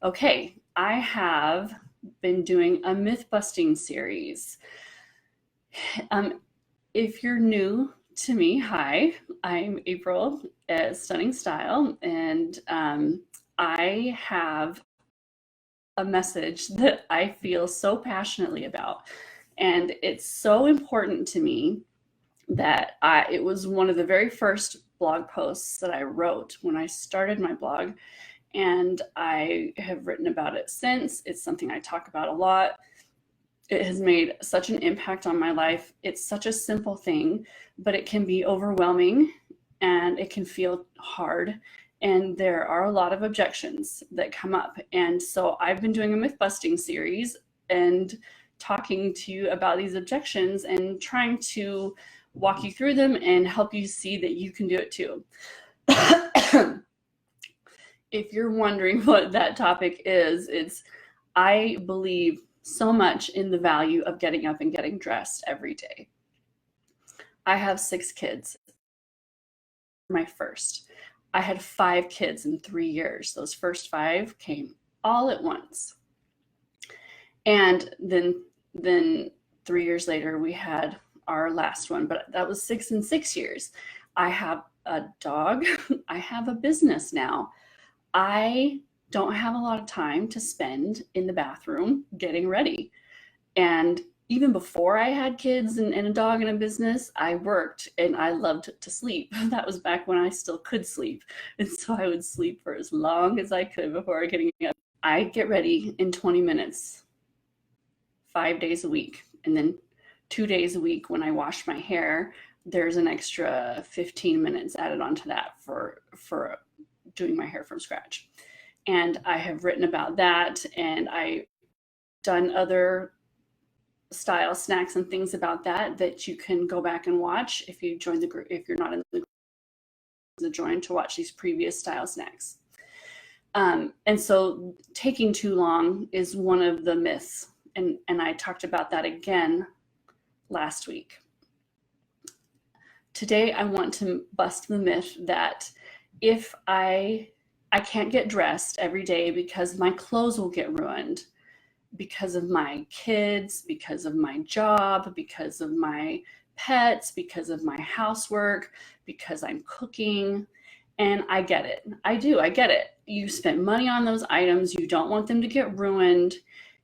Okay, I have been doing a myth busting series. Um, if you're new to me, hi, I'm April at Stunning Style, and I have a message that I feel so passionately about. And it's so important to me that it was one of the very first blog posts that I wrote when I started my blog. And I have written about it since. It's something I talk about a lot. It has made such an impact on my life. It's such a simple thing, but it can be overwhelming and it can feel hard. And there are a lot of objections that come up. And so I've been doing a myth busting series and talking to you about these objections and trying to walk you through them and help you see that you can do it too. If you're wondering what that topic is, it's I believe so much in the value of getting up and getting dressed every day. I have 6 kids. My first. I had 5 kids in 3 years. Those first 5 came all at once. And then 3 years later we had our last one, but that was 6 in 6 years. I have a dog. I have a business now. I don't have a lot of time to spend in the bathroom getting ready. And even before I had kids and a dog and a business, I worked and I loved to sleep. That was back when I still could sleep. And so I would sleep for as long as I could before getting up. I get ready in 20 minutes, 5 days a week. And then 2 days a week when I wash my hair, there's an extra 15 minutes added onto that for doing my hair from scratch. And I have written about that, and I've done other style snacks and things about that you can go back and watch if you join the group. If you're not in the group, join to watch these previous style snacks. And so taking too long is one of the myths, and I talked about that again last week. Today I want to bust the myth that if I can't get dressed every day because my clothes will get ruined because of my kids, because of my job, because of my pets, because of my housework, because I'm cooking. And I get it. I get it. You spent money on those items. You don't want them to get ruined.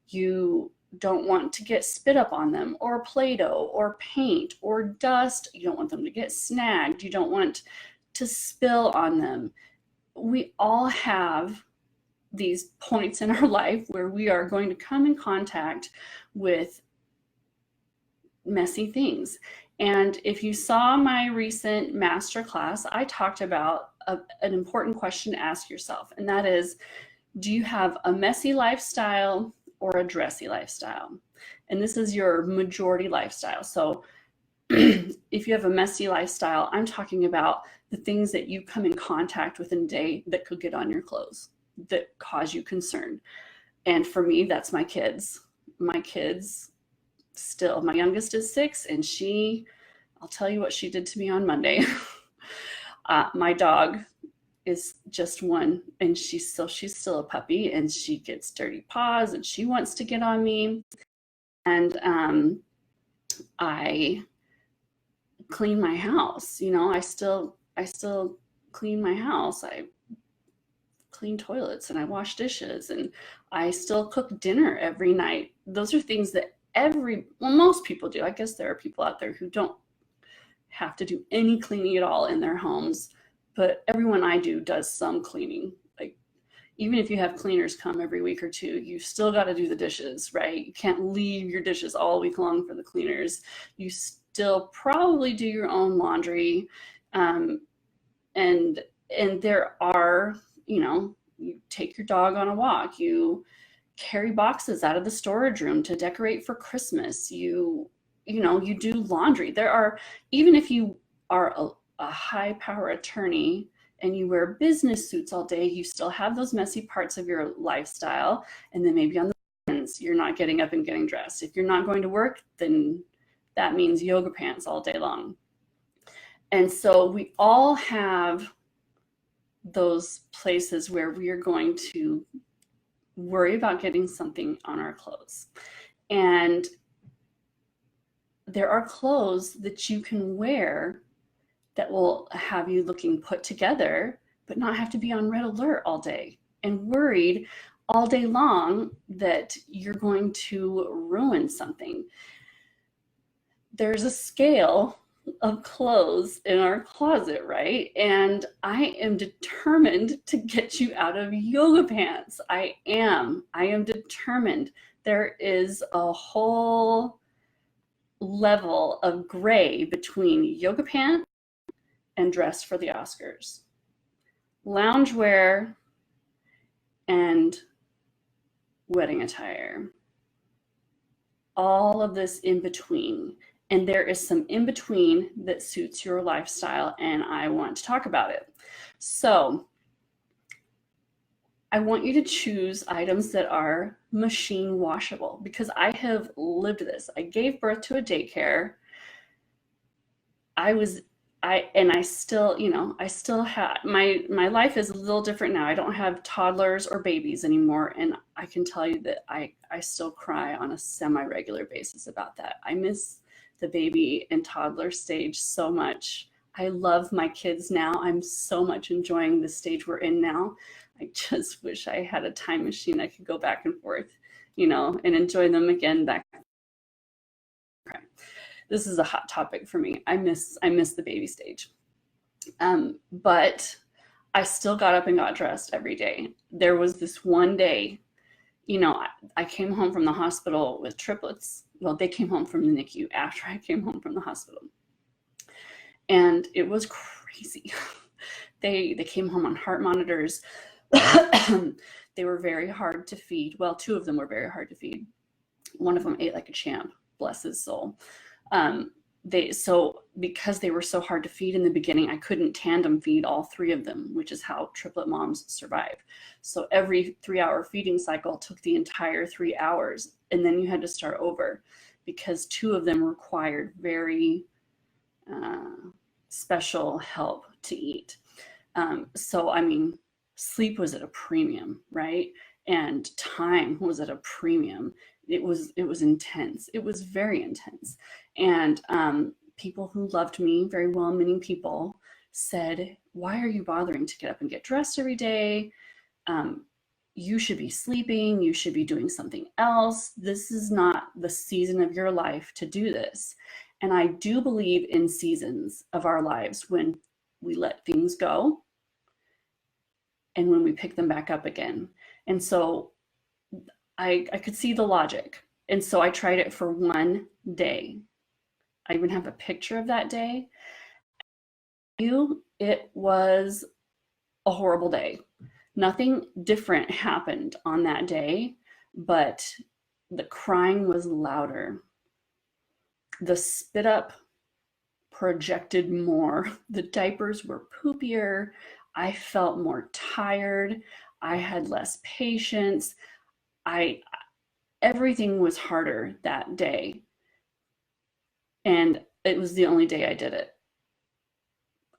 You don't want to get spit up on them, or Play-Doh, or paint, or dust. You don't want them to get snagged. You don't want to spill on them. We all have these points in our life where we are going to come in contact with messy things. And if you saw my recent masterclass, I talked about an important question to ask yourself, and that is, do you have a messy lifestyle or a dressy lifestyle? And this is your majority lifestyle. So if you have a messy lifestyle, I'm talking about the things that you come in contact with in a day that could get on your clothes, that cause you concern. And for me, that's my kids. My kids still, my youngest is 6, and I'll tell you what she did to me on Monday. My dog is just 1, and she's still a puppy, and she gets dirty paws, and she wants to get on me. And I clean my house. I still clean my house. I clean toilets and I wash dishes, and I still cook dinner every night. Those are things that most people do. I guess there are people out there who don't have to do any cleaning at all in their homes, but everyone I do does some cleaning. Like, even if you have cleaners come every week or 2, you still got to do the dishes, right? You can't leave your dishes all week long for the cleaners. You still probably do your own laundry. And there are, you take your dog on a walk, you carry boxes out of the storage room to decorate for Christmas. You do laundry. There are, even if you are a high power attorney and you wear business suits all day, you still have those messy parts of your lifestyle. And then maybe on the weekends, you're not getting up and getting dressed. If you're not going to work, then that means yoga pants all day long. And so we all have those places where we are going to worry about getting something on our clothes. And there are clothes that you can wear that will have you looking put together, but not have to be on red alert all day and worried all day long that you're going to ruin something. There's a scale of clothes in our closet, right? And I am determined to get you out of yoga pants. I am determined. There is a whole level of gray between yoga pants and dress for the Oscars, loungewear and wedding attire, all of this in between. And there is some in between that suits your lifestyle, and I want to talk about it. So I want you to choose items that are machine washable, because I have lived this. I gave birth to a daycare. I still, I still have, my life is a little different now. I don't have toddlers or babies anymore. And I can tell you that I still cry on a semi-regular basis about that. I miss the baby and toddler stage so much. I love my kids now. I'm so much enjoying the stage we're in now. I just wish I had a time machine. I could go back and forth, and enjoy them again back. Okay. This is a hot topic for me. I miss the baby stage. But I still got up and got dressed every day. There was this one day, I came home from the hospital with triplets. Well, they came home from the NICU after I came home from the hospital. And it was crazy. They came home on heart monitors. They were very hard to feed. Well, two of them were very hard to feed. One of them ate like a champ, bless his soul. Because they were so hard to feed in the beginning, I couldn't tandem feed all three of them, which is how triplet moms survive. So every 3-hour feeding cycle took the entire 3 hours, and then you had to start over because two of them required very special help to eat. Sleep was at a premium, right? And time was at a premium. It was intense. It was very intense. And people who loved me, very well-meaning people, said, why are you bothering to get up and get dressed every day? You should be sleeping. You should be doing something else. This is not the season of your life to do this. And I do believe in seasons of our lives when we let things go and when we pick them back up again. And so I could see the logic. And so I tried it for one day. I even have a picture of that day. It was a horrible day. Nothing different happened on that day, but the crying was louder. The spit up projected more. The diapers were poopier. I felt more tired. I had less patience. Everything was harder that day. And it was the only day I did it.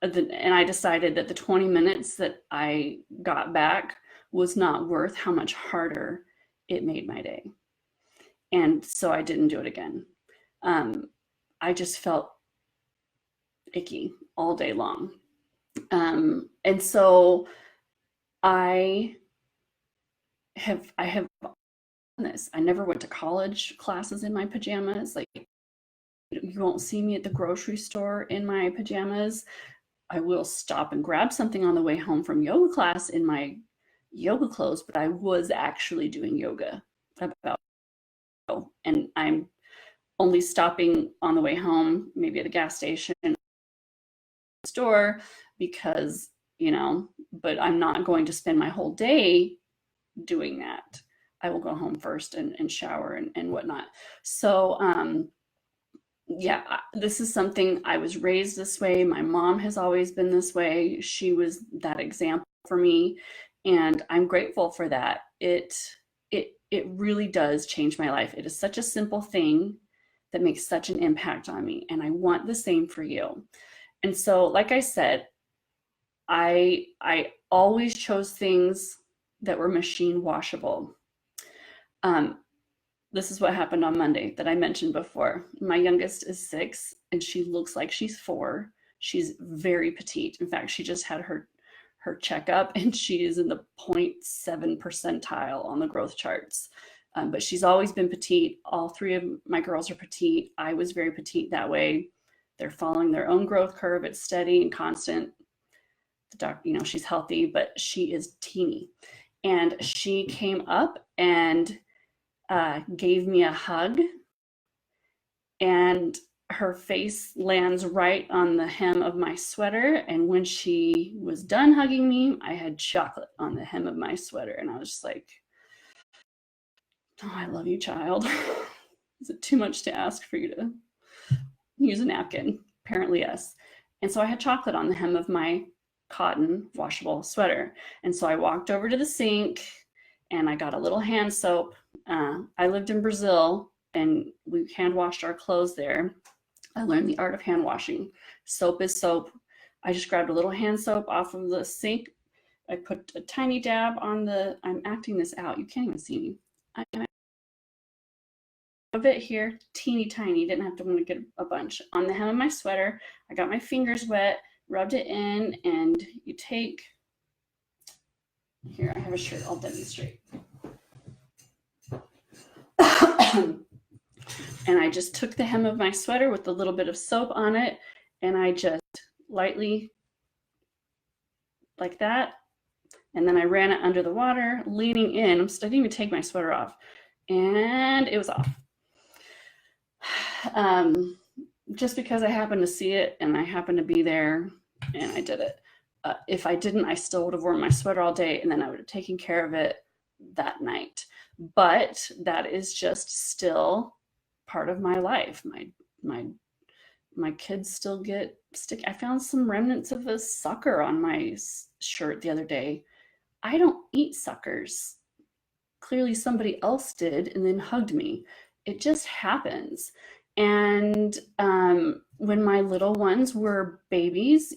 And I decided that the 20 minutes that I got back was not worth how much harder it made my day. And so I didn't do it again. I just felt icky all day long. And so I have done this. I never went to college classes in my pajamas. Like, you won't see me at the grocery store in my pajamas. I will stop and grab something on the way home from yoga class in my yoga clothes, but I was actually doing yoga and I'm only stopping on the way home, maybe at a gas station, store, because, but I'm not going to spend my whole day doing that. I will go home first and shower and whatnot. So, this is something, I was raised this way. My mom has always been this way. She was that example for me, and I'm grateful for that. It really does change my life. It is such a simple thing that makes such an impact on me, and I want the same for you. And so, like I said, I always chose things that were machine washable. This is what happened on Monday that I mentioned before. My youngest is 6 and she looks like she's 4. She's very petite. In fact, she just had her checkup and she is in the 0.7 percentile on the growth charts. But she's always been petite. All 3 of my girls are petite. I was very petite that way. They're following their own growth curve. It's steady and constant. The doctor, she's healthy, but she is teeny. And she came up and gave me a hug, and her face lands right on the hem of my sweater. And when she was done hugging me, I had chocolate on the hem of my sweater. And I was just like, oh, I love you, child. Is it too much to ask for you to use a napkin? Apparently, yes. And so I had chocolate on the hem of my cotton washable sweater. And so I walked over to the sink and I got a little hand soap. I lived in Brazil and we hand washed our clothes there. I learned the art of hand washing. Soap is soap. I just grabbed a little hand soap off of the sink. I put a tiny dab on I'm acting this out. You can't even see me. A bit here, teeny tiny, didn't have to get a bunch. On the hem of my sweater, I got my fingers wet, rubbed it in, and you take, here, I have a shirt, I'll demonstrate. And I just took the hem of my sweater with a little bit of soap on it, and I just lightly, like that, and then I ran it under the water, leaning in. I didn't even take my sweater off, and it was off. Just because I happened to see it, and I happened to be there, and I did it. If I didn't, I still would have worn my sweater all day, and then I would have taken care of it that night. But that is just still part of my life. My kids still get stick. I found some remnants of a sucker on my shirt the other day. I don't eat suckers. Clearly somebody else did and then hugged me. It just happens. And when my little ones were babies,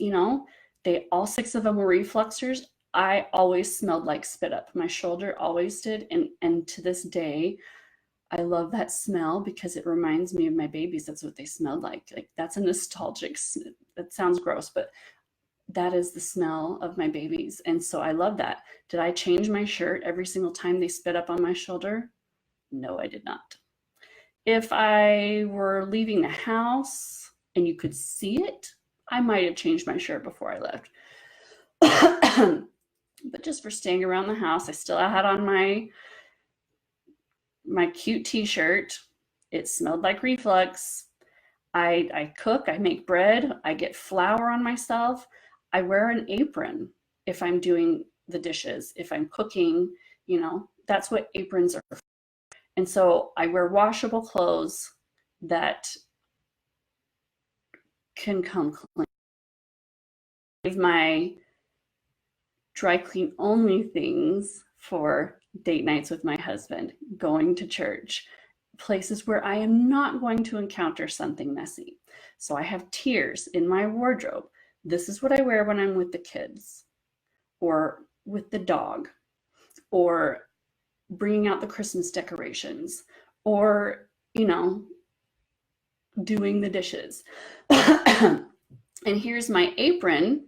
all 6 of them were refluxers. I always smelled like spit up. My shoulder always did. And to this day, I love that smell because it reminds me of my babies. That's what they smelled like. Like, that's a nostalgic, that sounds gross, but that is the smell of my babies. And so I love that. Did I change my shirt every single time they spit up on my shoulder? No, I did not. If I were leaving the house and you could see it, I might have changed my shirt before I left. But just for staying around the house, I still had on my cute t-shirt. It smelled like reflux. I cook, I make bread, I get flour on myself. I wear an apron if I'm doing the dishes, if I'm cooking, that's what aprons are for. And so I wear washable clothes that can come clean. Leave my dry clean only things for date nights with my husband, going to church, places where I am not going to encounter something messy. So I have tiers in my wardrobe. This is what I wear when I'm with the kids or with the dog or bringing out the Christmas decorations or, doing the dishes. And here's my apron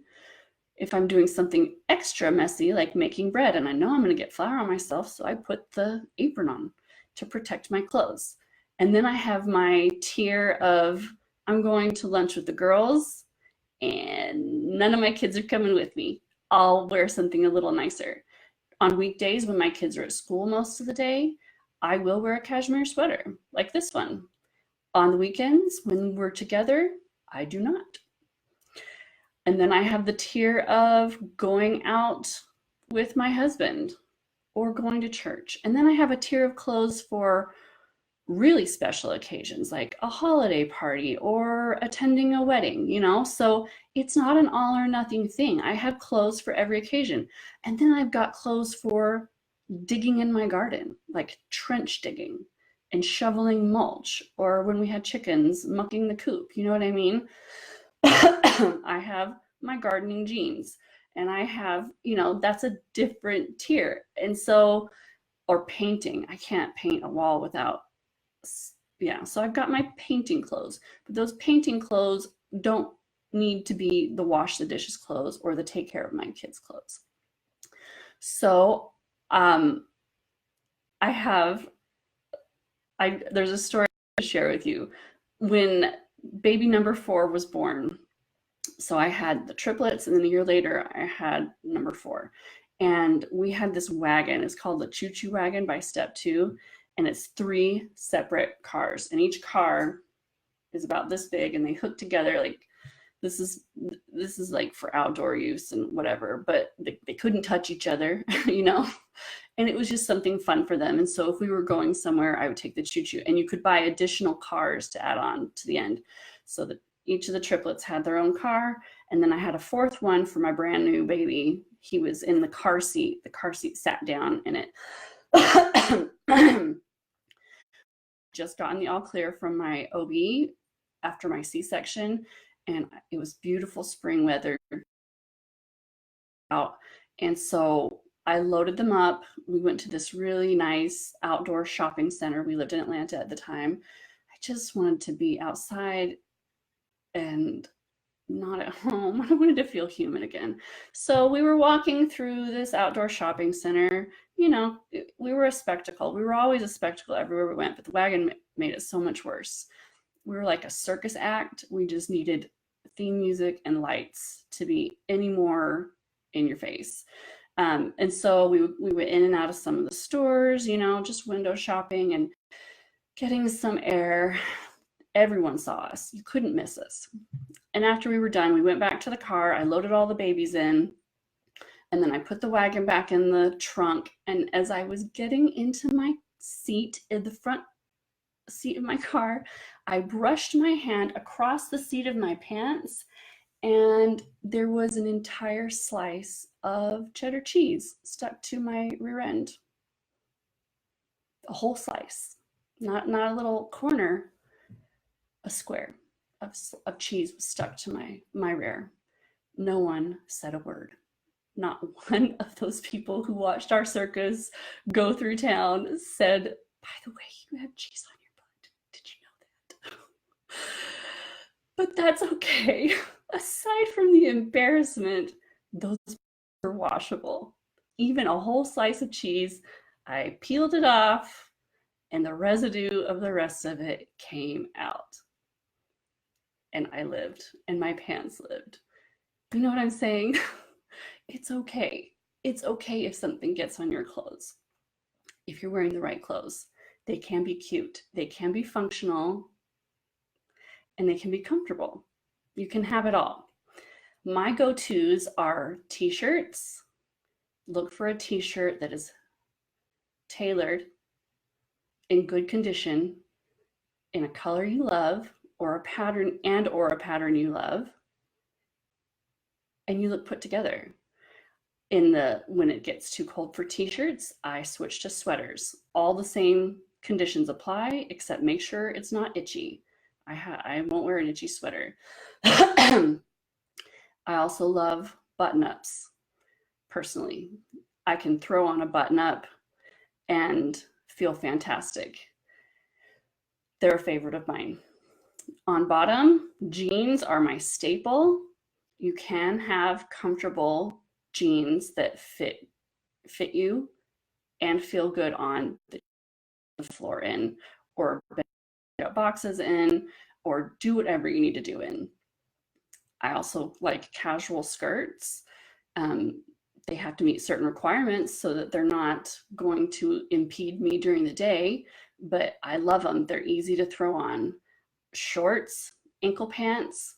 if I'm doing something extra messy, like making bread, and I know I'm going to get flour on myself, so I put the apron on to protect my clothes. And then I have my tier of, I'm going to lunch with the girls, and none of my kids are coming with me. I'll wear something a little nicer. On weekdays, when my kids are at school most of the day, I will wear a cashmere sweater, like this one. On the weekends, when we're together, I do not. And then I have the tier of going out with my husband or going to church. And then I have a tier of clothes for really special occasions, like a holiday party or attending a wedding, So it's not an all or nothing thing. I have clothes for every occasion. And then I've got clothes for digging in my garden, like trench digging and shoveling mulch, or when we had chickens, mucking the coop, you know what I mean? I have my gardening jeans, and I have, that's a different tier. And so, or painting. I can't paint a wall without, yeah. So I've got my painting clothes, but those painting clothes don't need to be the wash the dishes clothes or the take care of my kids clothes. So I have, there's a story to share with you. When baby number 4 was born, so I had the triplets, and then a year later I had number 4. And we had this wagon. It's called the Choo Choo Wagon by Step 2, and it's 3 separate cars, and each car is about this big, and they hook together. Like this is like for outdoor use and whatever, but they couldn't touch each other, you know. And it was just something fun for them. And so if we were going somewhere, I would take the Choo Choo, and you could buy additional cars to add on to the end, so that each of the triplets had their own car. And then I had a 4th one for my brand new baby. He was in the car seat. The car seat sat down in it. Just gotten the all clear from my OB after my C-section, and it was beautiful spring weather out. And so I loaded them up. We went to this really nice outdoor shopping center. We lived in Atlanta at the time. I just wanted to be outside and not at home. I wanted to feel human again. So we were walking through this outdoor shopping center. You know, we were a spectacle. We were always a spectacle everywhere we went, but the wagon made it so much worse. We were like a circus act. We just needed theme music and lights to be any more in your face. And so we went in and out of some of the stores, you know, just window shopping and getting some air. Everyone saw us. You couldn't miss us. And after we were done, we went back to the car. I loaded all the babies in, and then I put the wagon back in the trunk. And as I was getting into my seat, in the front seat of my car, I brushed my hand across the seat of my pants, and there was an entire slice of cheddar cheese stuck to my rear end. A whole slice, not a little corner, a square of cheese was stuck to my rear. No one said a word. Not one of those people who watched our circus go through town said, by the way, you have cheese on your butt. Did you know that? But that's okay. Aside from the embarrassment, those were washable. Even a whole slice of cheese, I peeled it off, and the residue of the rest of it came out. And I lived, and my pants lived. You know what I'm saying? It's okay. It's okay if something gets on your clothes. If you're wearing the right clothes, they can be cute, they can be functional, and they can be comfortable. You can have it all. My go-tos are t-shirts. Look for a t-shirt that is tailored, in good condition, in a color you love, or a pattern you love, and you look put together. When it gets too cold for t-shirts, I switch to sweaters. All the same conditions apply, except make sure it's not itchy. I won't wear an itchy sweater. I also love button-ups. Personally, I can throw on a button-up and feel fantastic. They're a favorite of mine. On bottom, jeans are my staple. You can have comfortable jeans that fit you and feel good on the floor in, or boxes in, or do whatever you need to do in. I also like casual skirts. They have to meet certain requirements so that they're not going to impede me during the day, but I love them. They're easy to throw on. Shorts, ankle pants,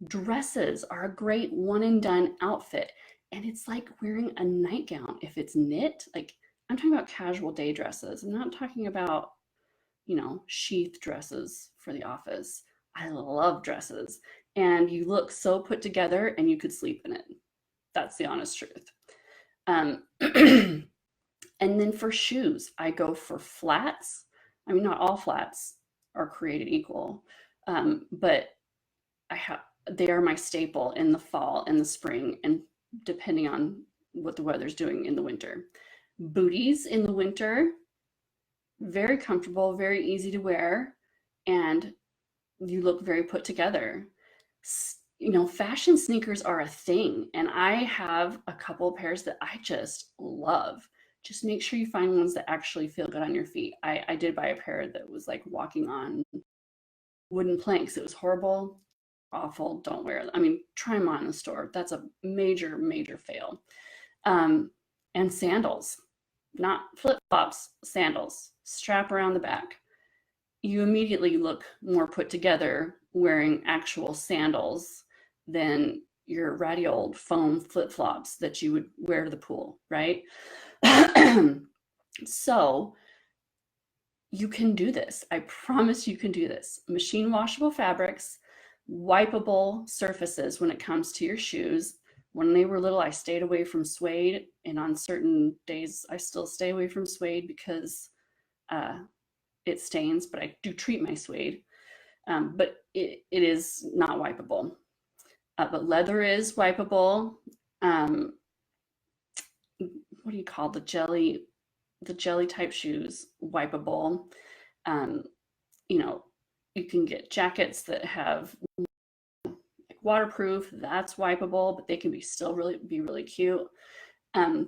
dresses are a great one and done outfit. And it's like wearing a nightgown. If it's knit, like I'm talking about casual day dresses. I'm not talking about, you know, sheath dresses for the office. I love dresses. And you look so put together, and you could sleep in it. That's the honest truth. And then for shoes, I go for flats. I mean, not all flats are created equal, but they are my staple in the fall and the spring, and depending on what the weather's doing in the winter. Booties in the winter, very comfortable, very easy to wear, and you look very put together. You know, fashion sneakers are a thing, and I have a couple of pairs that I just love. Just make sure you find ones that actually feel good on your feet. I did buy a pair that was like walking on wooden planks. It was horrible, awful. Don't wear them. I mean, try them on in the store. That's a major, major fail. Um, and sandals, not flip flops, sandals, strap around the back. You immediately look more put together wearing actual sandals than your ratty old foam flip flops that you would wear to the pool, right? So you can do this. I promise you can do this. Machine washable fabrics, wipeable surfaces when it comes to your shoes. When they were little, I stayed away from suede, and on certain days, I still stay away from suede because it stains, but I do treat my suede. But it is not wipeable. But leather is wipeable. What do you call the jelly type shoes? Wipeable. You know, you can get jackets that have like waterproof. That's wipeable, but they can be still really cute. And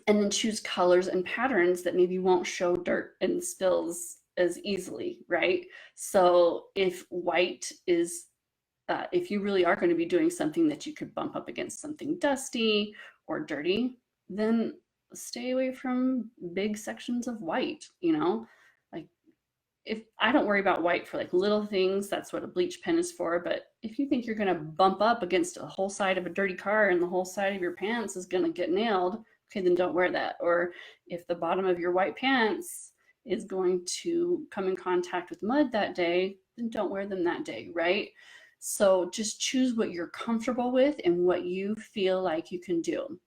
then choose colors and patterns that maybe won't show dirt and spills as easily, right? So if white is, if you really are going to be doing something that you could bump up against something dusty or dirty, then stay away from big sections of white, you know? Like, if I don't worry about white for like little things, that's what a bleach pen is for. But if you think you're going to bump up against a whole side of a dirty car and the whole side of your pants is going to get nailed, okay, then don't wear that. Or if the bottom of your white pants is going to come in contact with mud that day, then don't wear them that day, right? So just choose what you're comfortable with and what you feel like you can do.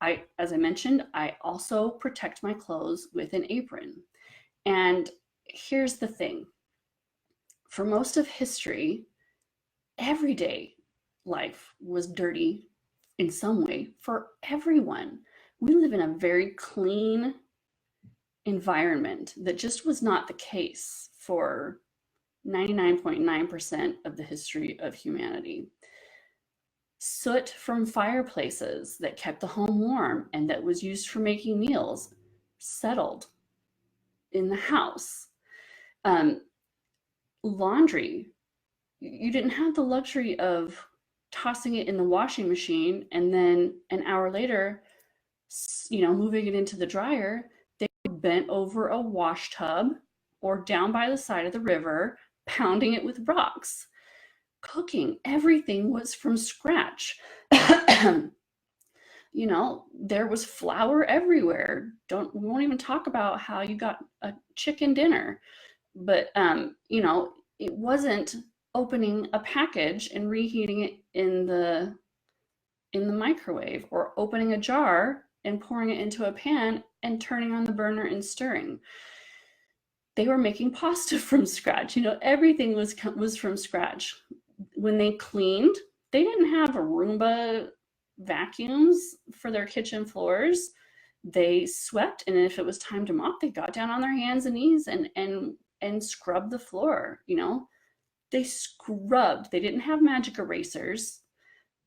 As I mentioned, I also protect my clothes with an apron. And here's the thing. For most of history, everyday life was dirty in some way for everyone. We live in a very clean environment that just was not the case for 99.9% of the history of humanity. Soot from fireplaces that kept the home warm and that was used for making meals settled in the house. Laundry, you didn't have the luxury of tossing it in the washing machine and then an hour later, you know, moving it into the dryer. They bent over a wash tub or down by the side of the river, pounding it with rocks. Cooking, everything was from scratch. You know, there was flour everywhere. We won't even talk about how you got a chicken dinner. But you know, it wasn't opening a package and reheating it in the microwave, or opening a jar and pouring it into a pan and turning on the burner and stirring. They were making pasta from scratch. You know, everything was from scratch. When they cleaned, they didn't have Roomba vacuums for their kitchen floors. They swept, and if it was time to mop, they got down on their hands and knees and scrubbed the floor. You know, they scrubbed. They didn't have magic erasers.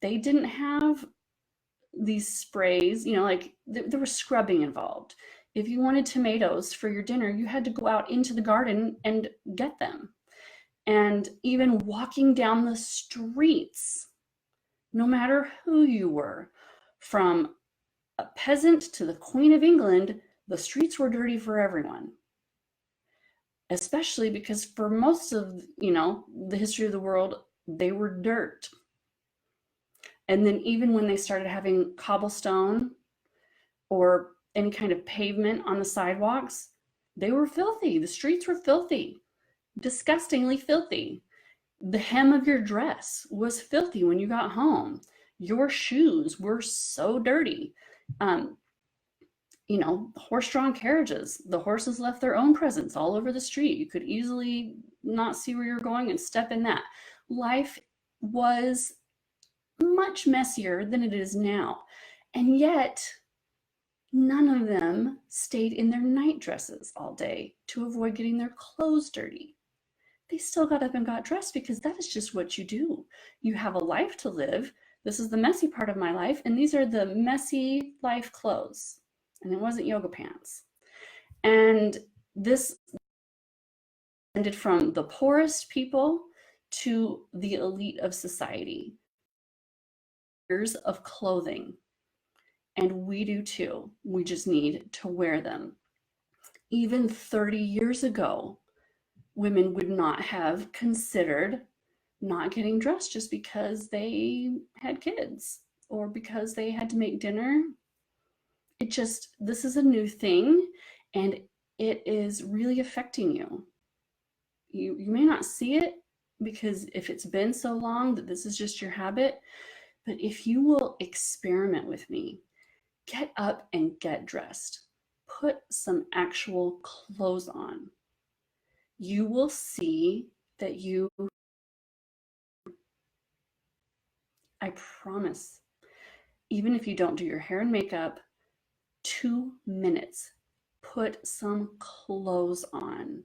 They didn't have these sprays. You know, like there was scrubbing involved. If you wanted tomatoes for your dinner, you had to go out into the garden and get them. And even walking down the streets, no matter who you were, from a peasant to the Queen of England, the streets were dirty for everyone. Especially because for most of, you know, the history of the world, they were dirt. And then even when they started having cobblestone or any kind of pavement on the sidewalks, they were filthy. The streets were filthy, disgustingly filthy. The hem of your dress was filthy when you got home. Your shoes were so dirty. You know, horse-drawn carriages, the horses left their own presence all over the street. You could easily not see where you're going and step in that. Life was much messier than it is now. And yet, None of them stayed in their night dresses all day to avoid getting their clothes dirty. They still got up and got dressed because that is just what you do. You have a life to live. This is the messy part of my life, and these are the messy life clothes. And it wasn't yoga pants. And this ended from the poorest people to the elite of society. Years of clothing. And we do too. We just need to wear them. Even 30 years ago, women would not have considered not getting dressed just because they had kids or because they had to make dinner. This is a new thing, and it is really affecting you. You may not see it because if it's been so long that this is just your habit, but if you will experiment with me, get up and get dressed, put some actual clothes on, you will see that I promise, even if you don't do your hair and makeup, 2 minutes, put some clothes on,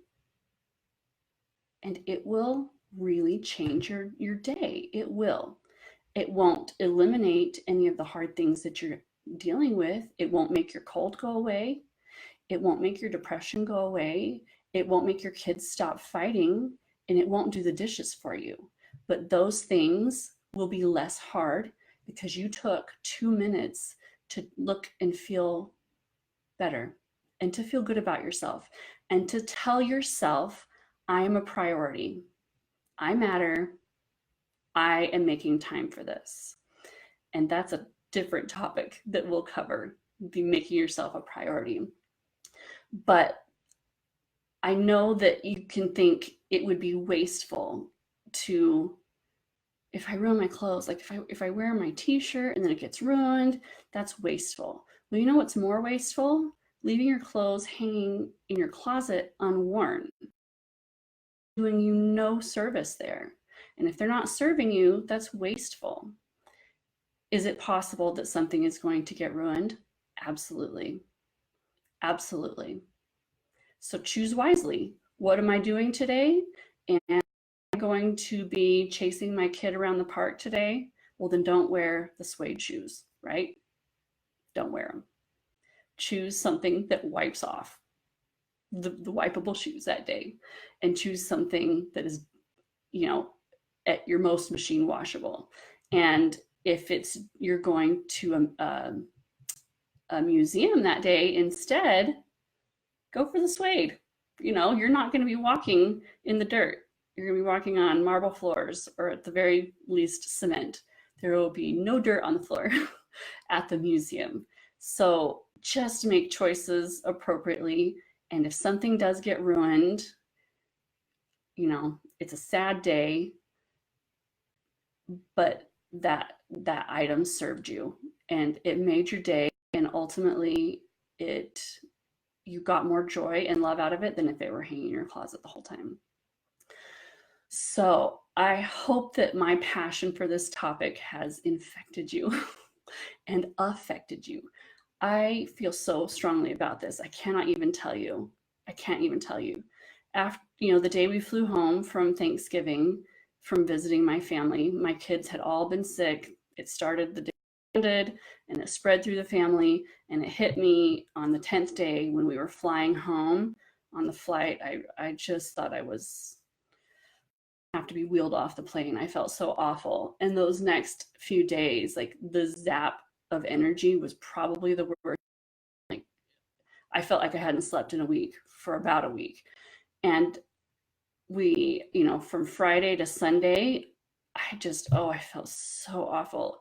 and it will really change your day. It will. It won't eliminate any of the hard things that you're dealing with. It won't make your cold go away. It won't make your depression go away. It won't make your kids stop fighting, and it won't do the dishes for you. But those things will be less hard because you took 2 minutes to look and feel better and to feel good about yourself and to tell yourself, I am a priority. I matter. I am making time for this. And that's a different topic that we'll cover, be making yourself a priority. But I know that you can think it would be wasteful to, if I ruin my clothes, like if I wear my t-shirt and then it gets ruined, that's wasteful. Well, you know what's more wasteful? Leaving your clothes hanging in your closet unworn, doing you no service there. And if they're not serving you, that's wasteful. Is it possible that something is going to get ruined? Absolutely. Absolutely. So choose wisely. What am I doing today? And am I going to be chasing my kid around the park today? Well, then don't wear the suede shoes, right? Don't wear them. Choose something that wipes off the wipeable shoes that day, and choose something that is, at your most machine washable. And if it's you're going to a museum that day, instead go for the suede. You're not going to be walking in the dirt. You're going to be walking on marble floors, or at the very least cement. There will be no dirt on the floor at the museum. So just make choices appropriately. And if something does get ruined, it's a sad day, but that item served you and it made your day, and ultimately you got more joy and love out of it than if it were hanging in your closet the whole time. So I hope that my passion for this topic has infected you and affected you. I feel so strongly about this. I can't even tell you. After, the day we flew home from Thanksgiving, from visiting my family, my kids had all been sick. It started the day it ended, and it spread through the family, and it hit me on the 10th day when we were flying home. On the flight, I just thought I was have to be wheeled off the plane. I felt so awful. And those next few days, like the zap of energy was probably the worst. Like I felt like I hadn't slept in a week for about a week. And we, from Friday to Sunday, I felt so awful.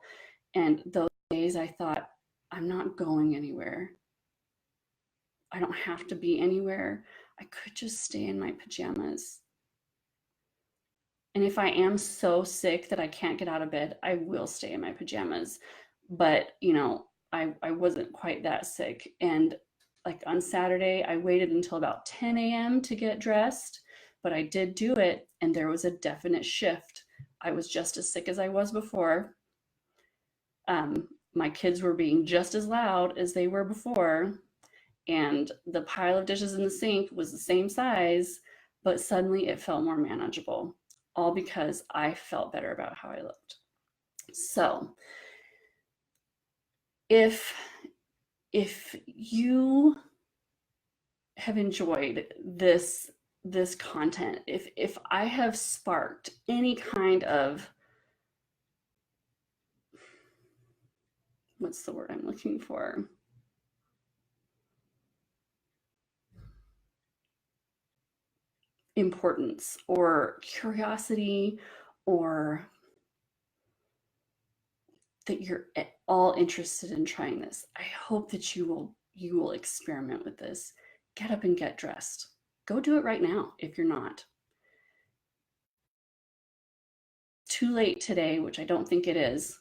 And those days I thought, I'm not going anywhere. I don't have to be anywhere. I could just stay in my pajamas. And if I am so sick that I can't get out of bed, I will stay in my pajamas. But, I wasn't quite that sick. And like on Saturday, I waited until about 10 a.m. to get dressed, but I did do it. And there was a definite shift. I was just as sick as I was before. my kids were being just as loud as they were before, and the pile of dishes in the sink was the same size, but suddenly it felt more manageable, all because I felt better about how I looked. So if you have enjoyed this content, if I have sparked any kind of, what's the word I'm looking for? Importance or curiosity, or that you're at all interested in trying this, I hope that you will experiment with this. Get up and get dressed. Go do it right now if you're not. Too late today, which I don't think it is,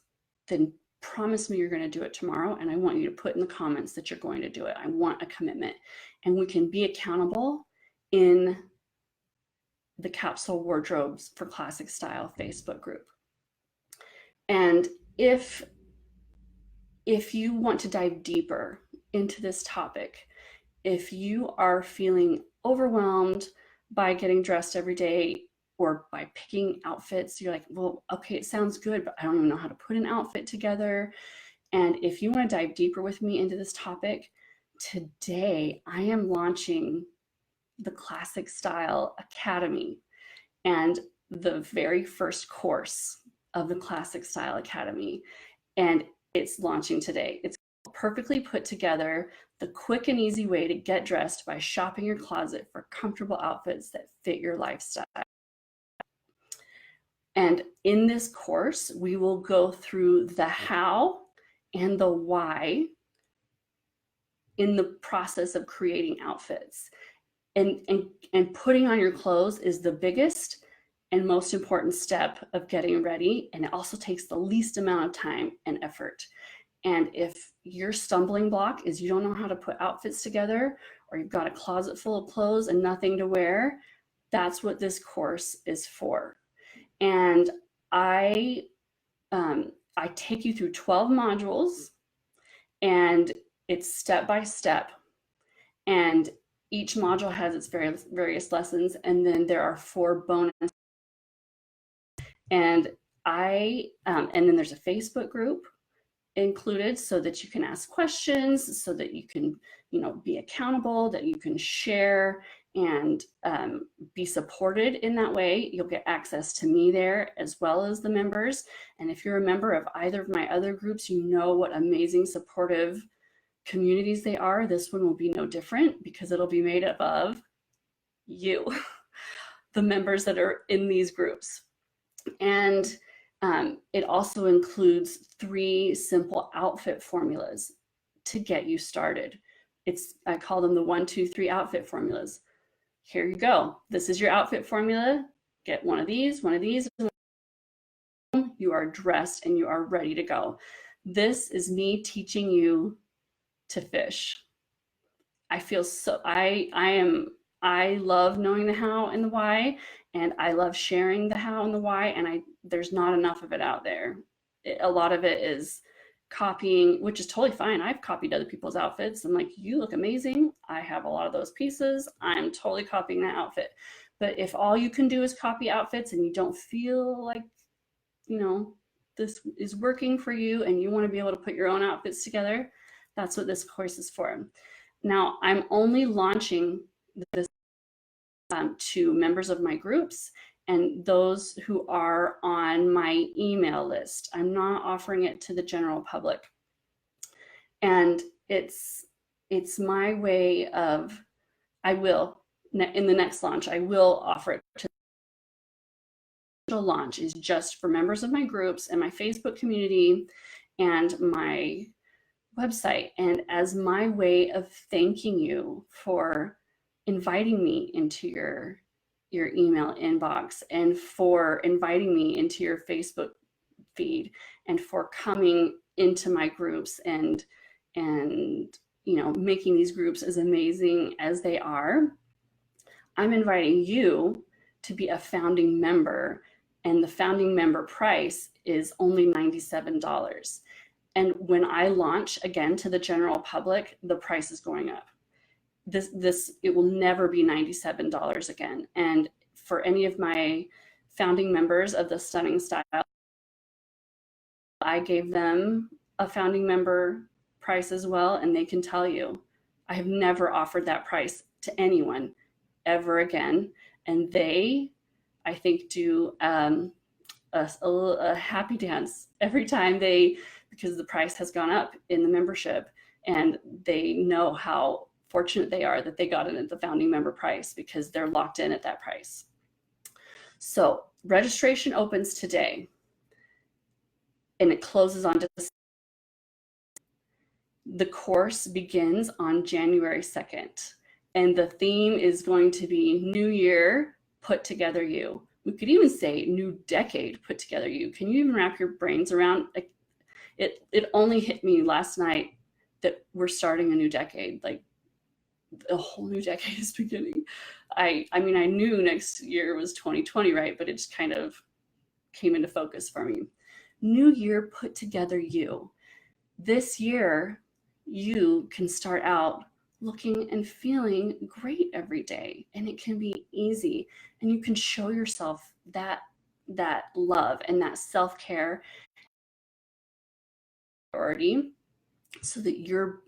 then promise me you're going to do it tomorrow, and I want you to put in the comments that you're going to do it. I want a commitment, and we can be accountable in the Capsule Wardrobes for Classic Style Facebook group. And if you want to dive deeper into this topic, if you are feeling overwhelmed by getting dressed every day or by picking outfits, you're like, well, okay, it sounds good, but I don't even know how to put an outfit together. And if you want to dive deeper with me into this topic, today I am launching the Classic Style Academy, and the very first course of the Classic Style Academy. And it's launching today. It's perfectly put together, the quick and easy way to get dressed by shopping your closet for comfortable outfits that fit your lifestyle. And in this course, we will go through the how and the why in the process of creating outfits. And putting on your clothes is the biggest and most important step of getting ready, and it also takes the least amount of time and effort. And if your stumbling block is you don't know how to put outfits together, or you've got a closet full of clothes and nothing to wear, that's what this course is for. And I take you through 12 modules, and it's step by step. And each module has its various lessons, and then there are 4 bonus. And and then there's a Facebook group included so that you can ask questions, so that you can, be accountable, that you can share and be supported in that way. You'll get access to me there as well as the members. And if you're a member of either of my other groups, you know what amazing supportive communities they are. This one will be no different, because it'll be made up of you, the members that are in these groups. And it also includes 3 simple outfit formulas to get you started. I call them the 1, 2, 3 outfit formulas. Here you go. This is your outfit formula. Get one of these, you are dressed and you are ready to go. This is me teaching you to fish. I feel so, I love knowing the how and the why, and I love sharing the how and the why, and there's not enough of it out there. A lot of it is copying, which is totally fine. I've copied other people's outfits. I'm like, you look amazing. I have a lot of those pieces. I'm totally copying that outfit. But if all you can do is copy outfits and you don't feel like, this is working for you and you want to be able to put your own outfits together, that's what this course is for. Now, I'm only launching this to members of my groups and those who are on my email list. I'm not offering it to the general public. And it's my way of, in the next launch, I will offer it to the launch is just for members of my groups and my Facebook community and my website, and as my way of thanking you for inviting me into your email inbox, and for inviting me into your Facebook feed, and for coming into my groups and making these groups as amazing as they are. I'm inviting you to be a founding member, and the founding member price is only $97. And when I launch again to the general public, the price is going up. It will never be $97 again. And for any of my founding members of the Stunning Style, I gave them a founding member price as well, and they can tell you I have never offered that price to anyone ever again. And they, I think, do a happy dance every time because the price has gone up in the membership, and they know how fortunate they are that they got it at the founding member price because they're locked in at that price. So registration opens today and it closes on December. The course begins on January 2nd, and the theme is going to be New Year, Put Together You. We could even say New Decade, Put Together You. Can you even wrap your brains around? Like, it only hit me last night that we're starting a new decade. Like, a whole new decade is beginning. I mean, I knew next year was 2020, right? But it just kind of came into focus for me. New Year, Put Together You. This year, you can start out looking and feeling great every day, and it can be easy, and you can show yourself that love and that self-care already, so that you're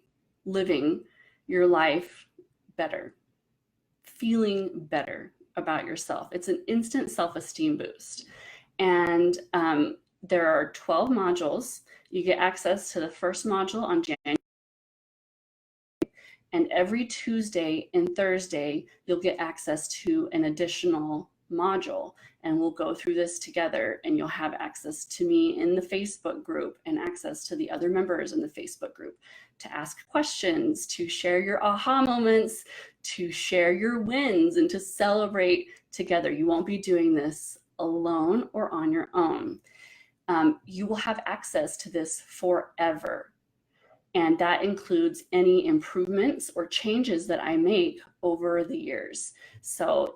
living your life better, feeling better about yourself. It's an instant self-esteem boost. And there are 12 modules. You get access to the first module on January. And every Tuesday and Thursday, you'll get access to an additional module. And we'll go through this together, and you'll have access to me in the Facebook group and access to the other members in the Facebook group to ask questions, to share your aha moments, to share your wins, and to celebrate together. You won't be doing this alone or on your own. You will have access to this forever. And that includes any improvements or changes that I make over the years. So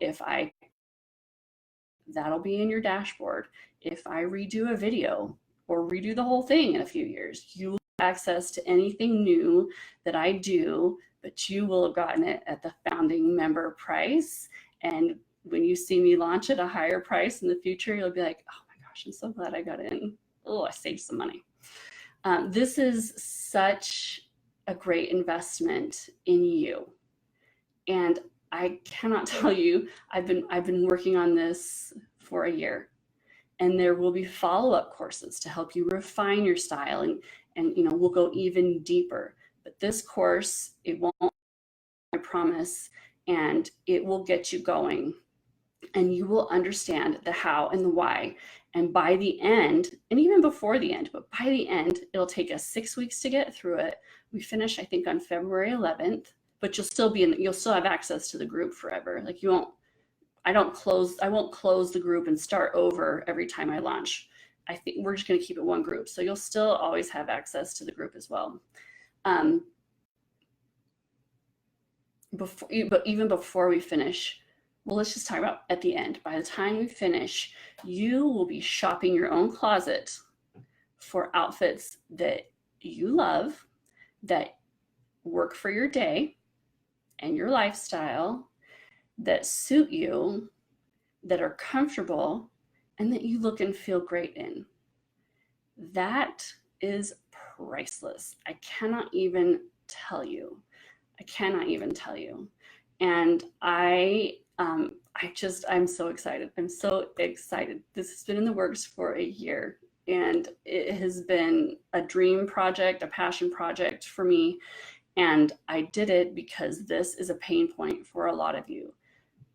that'll be in your dashboard. If I redo a video or redo the whole thing in a few years, you will have access to anything new that I do, but you will have gotten it at the founding member price. And when you see me launch at a higher price in the future, you'll be like, oh my gosh, I'm so glad I got in. Oh, I saved some money. This is such a great investment in you. And I cannot tell you, I've been working on this for a year, and there will be follow-up courses to help you refine your style, and we'll go even deeper. But this course, it won't, I promise, and it will get you going, and you will understand the how and the why. And by the end, and even before the end, but by the end, it'll take us 6 weeks to get through it. We finish, I think, on February 11th, but you'll still have access to the group forever. Like, I won't close the group and start over every time I launch. I think we're just going to keep it one group. So you'll still always have access to the group as well. But even before we finish, well, let's just talk about at the end. By the time we finish, you will be shopping your own closet for outfits that you love, that work for your day and your lifestyle, that suit you, that are comfortable, and that you look and feel great in. That is priceless. I cannot even tell you. And I'm so excited. I'm so excited. This has been in the works for a year, and it has been a dream project, a passion project for me. And I did it because this is a pain point for a lot of you.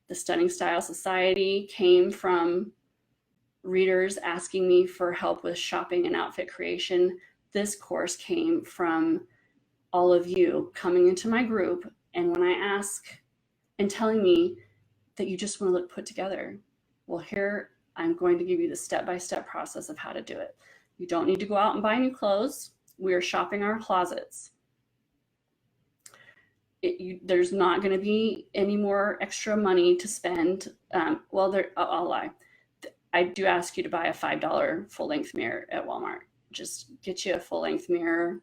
The Stunning Style Society came from readers asking me for help with shopping and outfit creation. This course came from all of you coming into my group, and when I ask and telling me that you just want to look put together, well, here I'm going to give you the step-by-step process of how to do it. You don't need to go out and buy new clothes. We are shopping our closets. There's not going to be any more extra money to spend. I'll lie. I do ask you to buy a $5 full-length mirror at Walmart. just get you a full length mirror.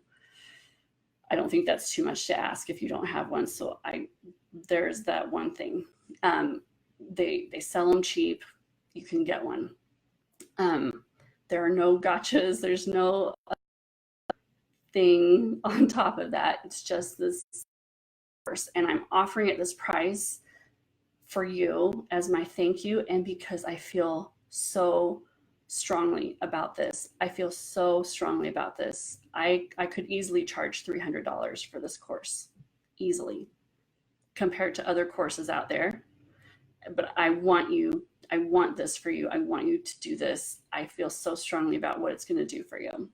I don't think that's too much to ask if you don't have one. So there's that one thing. They sell them cheap. You can get one. There are no gotchas. There's no thing on top of that. It's just this course, and I'm offering it this price for you as my thank you, and because I feel so strongly about this. I feel so strongly about this. I could easily charge $300 for this course, easily, compared to other courses out there. But I want this for you. I want you to do this. I feel so strongly about what it's going to do for you.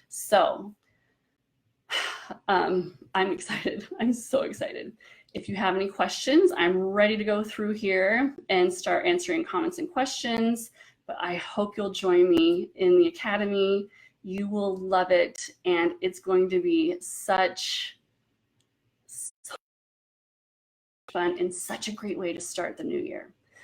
So I'm excited. I'm so excited. If you have any questions, I'm ready to go through here and start answering comments and questions. But I hope you'll join me in the Academy. You will love it, and it's going to be such fun and such a great way to start the new year.